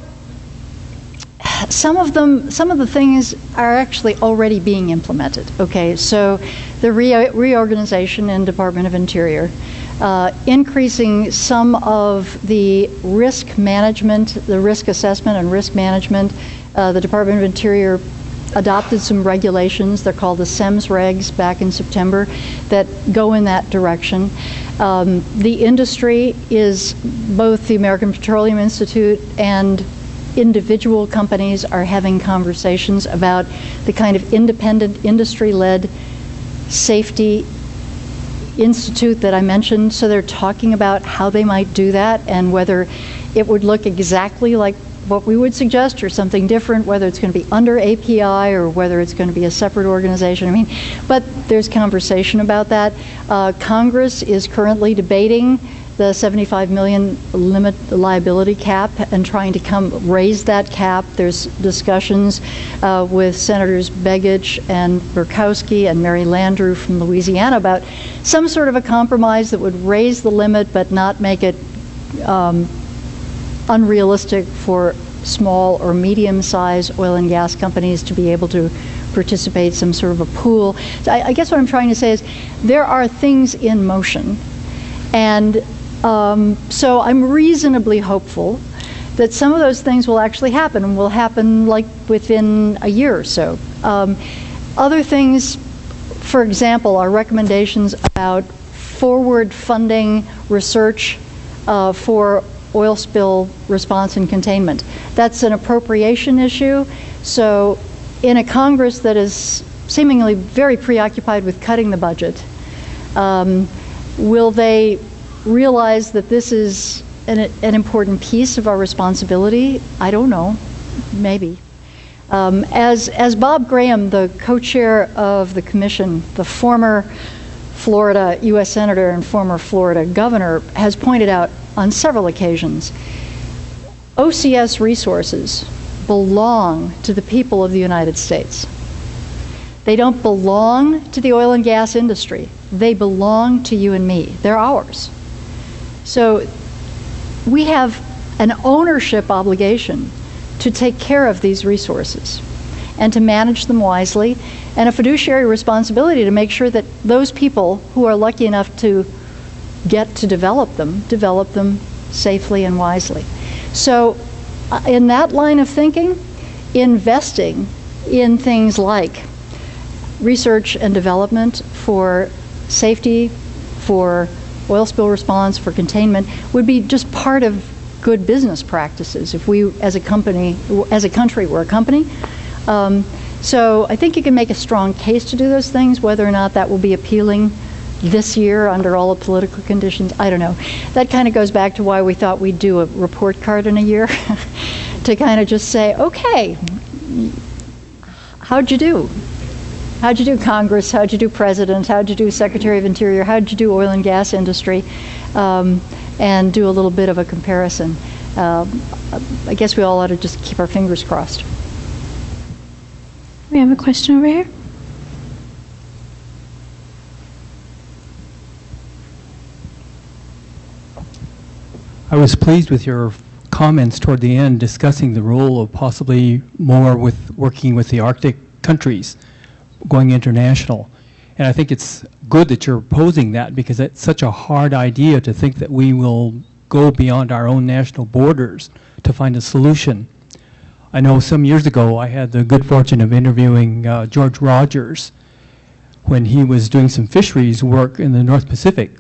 some of the things are actually already being implemented. Okay, so the reorganization in Department of Interior, increasing some of the risk management, the risk assessment and risk management. The Department of Interior adopted some regulations, they're called the SEMS regs, back in September, that go in that direction. The industry is, both the American Petroleum Institute and individual companies are having conversations about the kind of independent industry-led safety institute that I mentioned. So they're talking about how they might do that and whether it would look exactly like what we would suggest or something different, whether it's going to be under API or whether it's going to be a separate organization. I mean, but there's conversation about that. Congress is currently debating the $75 million limit liability cap and trying to raise that cap. There's discussions with Senators Begich and Murkowski and Mary Landrieu from Louisiana about some sort of a compromise that would raise the limit but not make it unrealistic for small or medium-sized oil and gas companies to be able to participate, some sort of a pool. So I guess what I'm trying to say is there are things in motion, and so I'm reasonably hopeful that some of those things will actually happen, and will happen like within a year or so. Other things, for example, are recommendations about forward funding research for oil spill response and containment. That's an appropriation issue. So in a Congress that is seemingly very preoccupied with cutting the budget, will they realize that this is an important piece of our responsibility? I don't know, maybe. As Bob Graham, the co-chair of the commission, the former Florida U.S. Senator and former Florida governor, has pointed out on several occasions, OCS resources belong to the people of the United States. They don't belong to the oil and gas industry. They belong to you and me. They're ours. So we have an ownership obligation to take care of these resources and to manage them wisely, and a fiduciary responsibility to make sure that those people who are lucky enough to get to develop them safely and wisely. So in that line of thinking, investing in things like research and development for safety, for oil spill response, for containment, would be just part of good business practices if we as a country were a company. So I think you can make a strong case to do those things. Whether or not that will be appealing this year under all the political conditions, I don't know. That kind of goes back to why we thought we'd do a report card in a year to kind of just say, okay, how'd you do? How'd you do, Congress? How'd you do, President? How'd you do, Secretary of Interior? How'd you do, oil and gas industry? And do a little bit of a comparison. I guess we all ought to just keep our fingers crossed. We have a question over here. I was pleased with your comments toward the end discussing the role of possibly more with working with the Arctic countries, going international. And I think it's good that you're posing that, because it's such a hard idea to think that we will go beyond our own national borders to find a solution. I know some years ago I had the good fortune of interviewing George Rogers when he was doing some fisheries work in the North Pacific,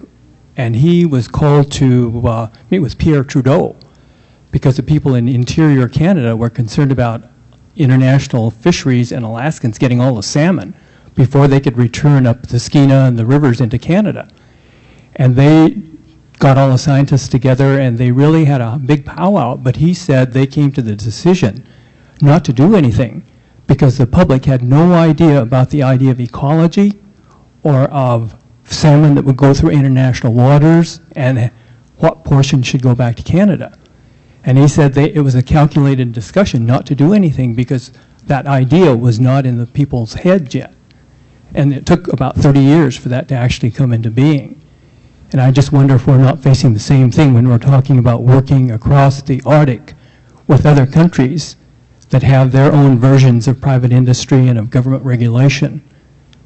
and he was called to meet with Pierre Trudeau because the people in interior Canada were concerned about international fisheries and Alaskans getting all the salmon before they could return up the Skeena and the rivers into Canada. And they got all the scientists together and they really had a big powwow, but he said they came to the decision not to do anything because the public had no idea about the idea of ecology or of salmon that would go through international waters and what portion should go back to Canada. And he said it was a calculated discussion not to do anything because that idea was not in the people's heads yet. And it took about 30 years for that to actually come into being. And I just wonder if we're not facing the same thing when we're talking about working across the Arctic with other countries that have their own versions of private industry and of government regulation.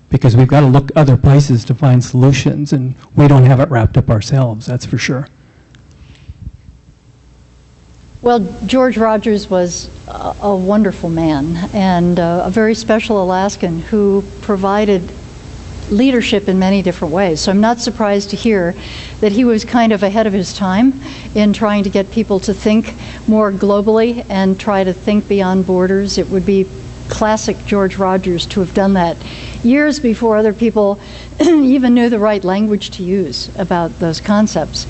Because we've got to look other places to find solutions, and we don't have it wrapped up ourselves, that's for sure. Well, George Rogers was a wonderful man and a very special Alaskan who provided leadership in many different ways. So I'm not surprised to hear that he was kind of ahead of his time in trying to get people to think more globally and try to think beyond borders. It would be classic George Rogers to have done that years before other people even knew the right language to use about those concepts.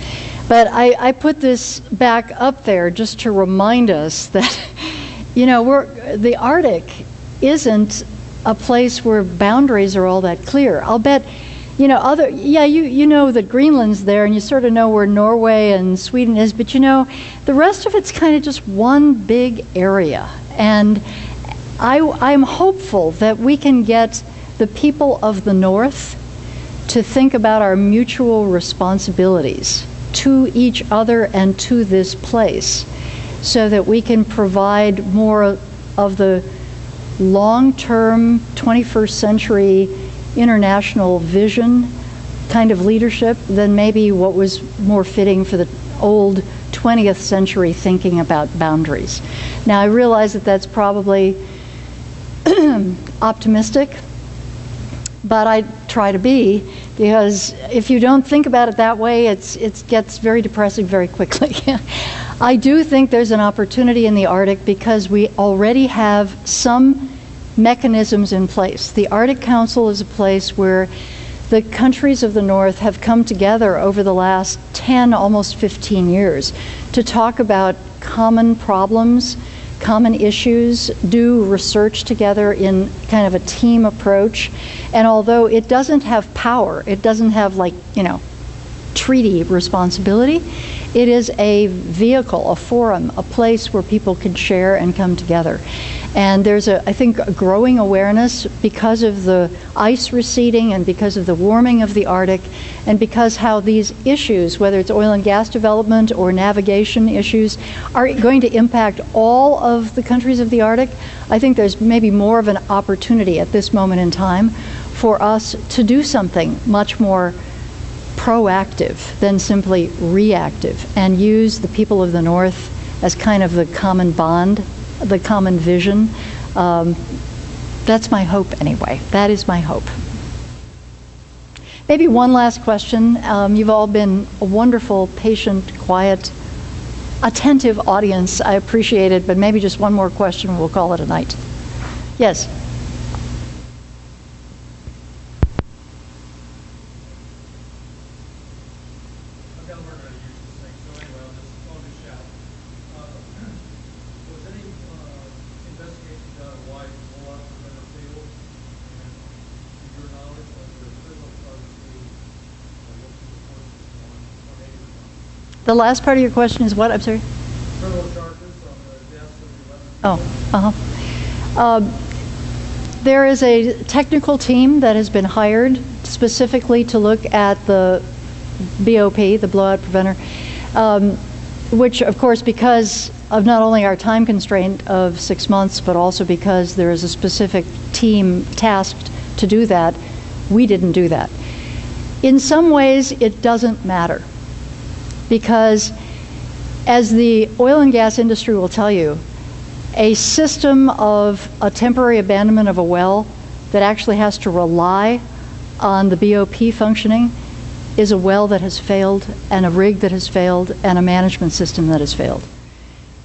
But I put this back up there just to remind us that, you know, the Arctic isn't a place where boundaries are all that clear. I'll bet, you know, you know that Greenland's there and you sort of know where Norway and Sweden is, but you know, the rest of it's kind of just one big area. And I'm hopeful that we can get the people of the North to think about our mutual responsibilities to each other and to this place so that we can provide more of the long-term 21st century international vision kind of leadership than maybe what was more fitting for the old 20th century thinking about boundaries. Now I realize that that's probably optimistic, but I try to be, because if you don't think about it that way, it gets very depressing very quickly. I do think there's an opportunity in the Arctic because we already have some mechanisms in place. The Arctic Council is a place where the countries of the North have come together over the last 10, almost 15 years to talk about common problems, common issues, do research together in kind of a team approach. And although it doesn't have power, it doesn't have, like, you know, treaty responsibility. It is a vehicle, a forum, a place where people can share and come together. And there's, I think, a growing awareness because of the ice receding and because of the warming of the Arctic and because how these issues, whether it's oil and gas development or navigation issues, are going to impact all of the countries of the Arctic. I think there's maybe more of an opportunity at this moment in time for us to do something much more proactive than simply reactive and use the people of the North as kind of the common bond, the common vision. That's my hope anyway. That is my hope. Maybe one last question. You've all been a wonderful, patient, quiet, attentive audience. I appreciate it, but maybe just one more question, we'll call it a night. Yes? The last part of your question is what? I'm sorry? Criminal charges on the deaths of 11. Oh. There is a technical team that has been hired specifically to look at the BOP, the blowout preventer, which, of course, because of not only our time constraint of 6 months, but also because there is a specific team tasked to do that, we didn't do that. In some ways, it doesn't matter. Because as the oil and gas industry will tell you, a system of a temporary abandonment of a well that actually has to rely on the BOP functioning is a well that has failed and a rig that has failed and a management system that has failed.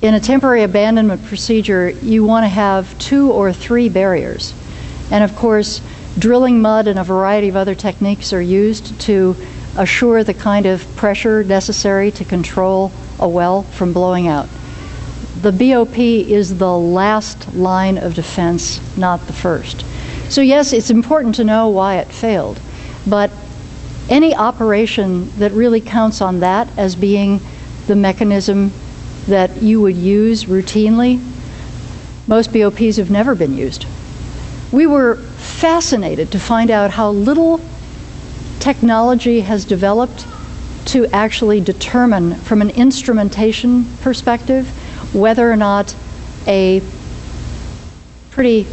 In a temporary abandonment procedure, you want to have 2 or 3 barriers. And of course, drilling mud and a variety of other techniques are used to assure the kind of pressure necessary to control a well from blowing out. The BOP is the last line of defense, not the first. So yes, it's important to know why it failed, but any operation that really counts on that as being the mechanism that you would use routinely, most BOPs have never been used. We were fascinated to find out how little technology has developed to actually determine from an instrumentation perspective whether or not a pretty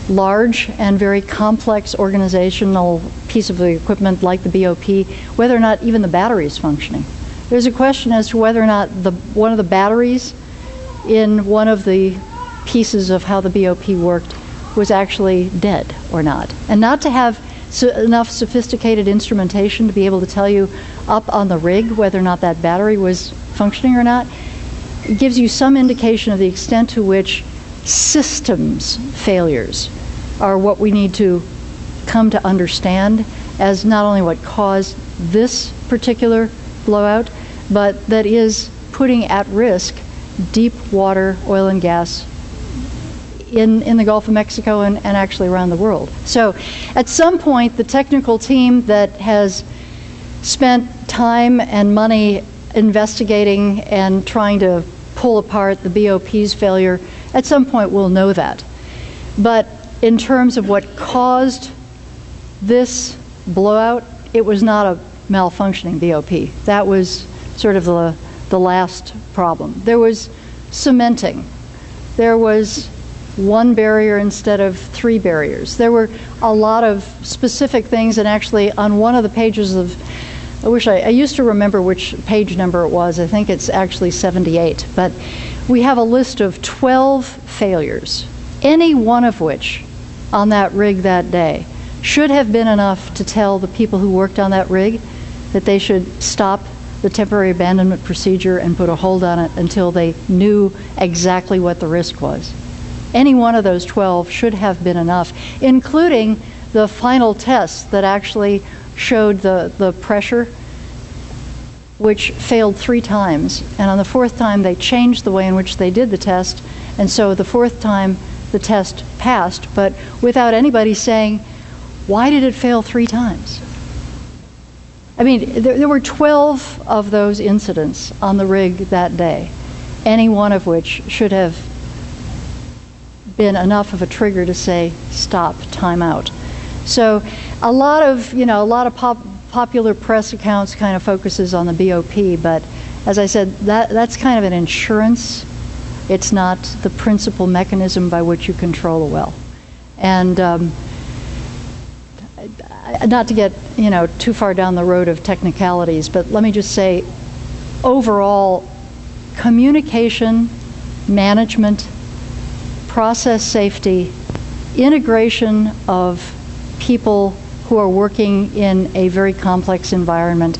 large and very complex organizational piece of the equipment like the BOP, whether or not even the battery is functioning. There's a question as to whether or not one of the batteries in one of the pieces of how the BOP worked was actually dead or not. And not to have enough sophisticated instrumentation to be able to tell you up on the rig whether or not that battery was functioning or not, it gives you some indication of the extent to which systems failures are what we need to come to understand as not only what caused this particular blowout, but that is putting at risk deep water oil and gas in the Gulf of Mexico and actually around the world. So at some point, the technical team that has spent time and money investigating and trying to pull apart the BOP's failure, at some point we'll know that. But in terms of what caused this blowout, it was not a malfunctioning BOP. That was sort of the last problem. There was cementing. There was 1 barrier instead of 3 barriers. There were a lot of specific things, and actually on one of the pages of, I used to remember which page number it was. I think it's actually 78, but we have a list of 12 failures, any one of which on that rig that day should have been enough to tell the people who worked on that rig that they should stop the temporary abandonment procedure and put a hold on it until they knew exactly what the risk was. Any one of those 12 should have been enough, including the final test that actually showed the pressure, which failed 3 times. And on the 4th time, they changed the way in which they did the test. And so the 4th time, the test passed, but without anybody saying, why did it fail 3 times? I mean, there were 12 of those incidents on the rig that day, any one of which should have been enough of a trigger to say, stop, time out. So a lot of, popular press accounts kind of focuses on the BOP, but as I said, that's kind of an insurance. It's not the principal mechanism by which you control a well. And not to get, too far down the road of technicalities, but let me just say, overall, communication, management, process safety, integration of people who are working in a very complex environment.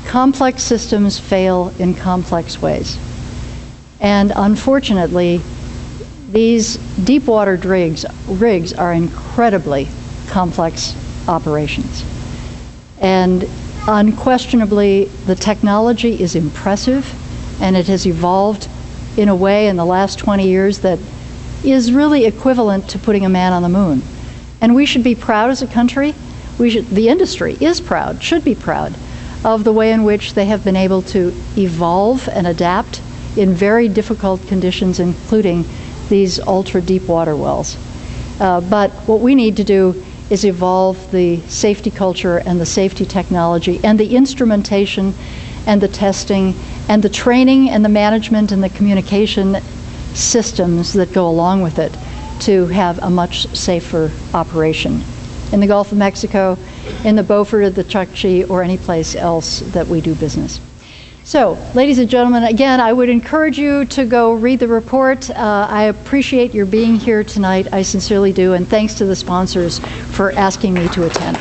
Complex systems fail in complex ways. And unfortunately, these deep water rigs are incredibly complex operations. And unquestionably, the technology is impressive, and it has evolved in a way in the last 20 years that is really equivalent to putting a man on the moon. And we should be proud as a country. The industry is proud, should be proud, of the way in which they have been able to evolve and adapt in very difficult conditions, including these ultra deep water wells. But what we need to do is evolve the safety culture and the safety technology and the instrumentation and the testing and the training and the management and the communication systems that go along with it to have a much safer operation in the Gulf of Mexico, in the Beaufort of the Chukchi, or any place else that we do business. So, ladies and gentlemen, again, I would encourage you to go read the report. I appreciate your being here tonight. I sincerely do, and thanks to the sponsors for asking me to attend.